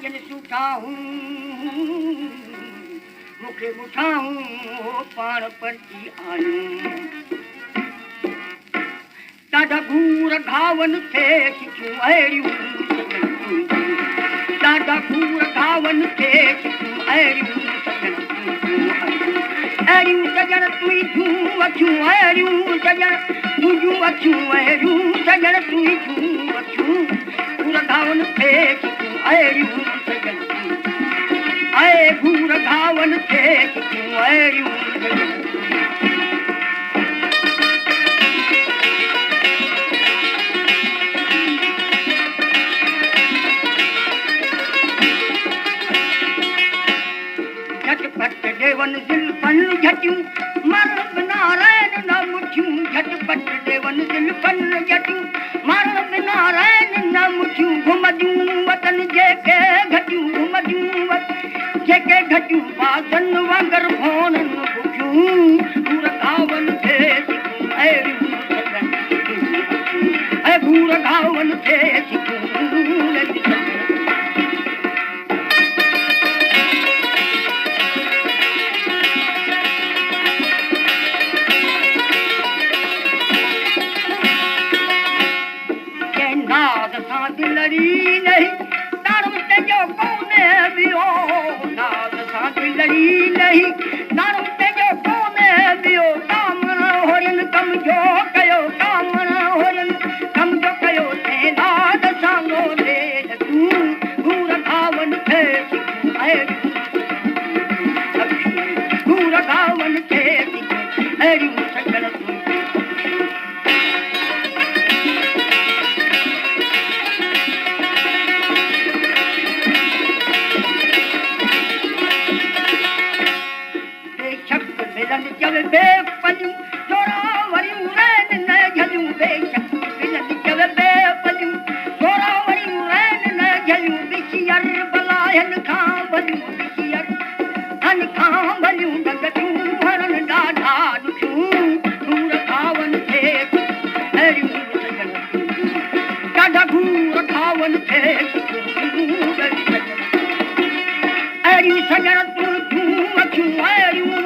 सजन सुठाऊं मुखे मुठाऊं हो पाण परती आयूं ॾाढा घूर घावन थे सिखूं अहिड़ियूं ॾाढा घूर घावन थे सिखूं अहिड़ियूं अहिड़ियूं सजण तुंहिंजूं अखियूं अहिड़ियूं सजण तुंहिंजूं अखियूं अहिड़ियूं सजण तुंहिंजूं अखियूं घूर घावन थे सिखूं अहिड़ियूं सजण ऐं घूर घावन थे सिखूं अहिड़ियूं सजण झटपट देवन दिलपन झटियूं मरण नारायण न मुठियूं झटपट देवन दिलपन झटियूं मरण नारायण न मुठियूं घुमदियूं वतन जेके घटियूं घुमदियूं जेके घटियूं बादन वांगर भोनन बुखियूं घूर घावन थे सिखूं अहिड़ियूं सजन ऐं घूर घावन थे सिखूं दिलड़ी नहीं दारू ते जो कोने बियो नाद सा दिलड़ी नहीं दारू ते जो कोने बियो काम होरन कम जो कयो काम होरन कम जो कयो ते नाद सांगो दे तू घूर घावन थे घूर घावन थे अहिड़ियूं सजण जब बेपलियूं जोरावरियूं रैन न झलियूं बेशक मिलन जब बेपलियूं जोरावरियूं रैन न झलियूं बिशियर बलायन खां भलियूं बिशियर हन खां भलियूं डगटियूं हरन ॾाढा ॾुखियूं घूर घावन थे अहिड़ियूं सजण ॾाढा घूर घावन थे अहिड़ियूं सजण तुंहिंजूं अखियूं अहिड़ियूं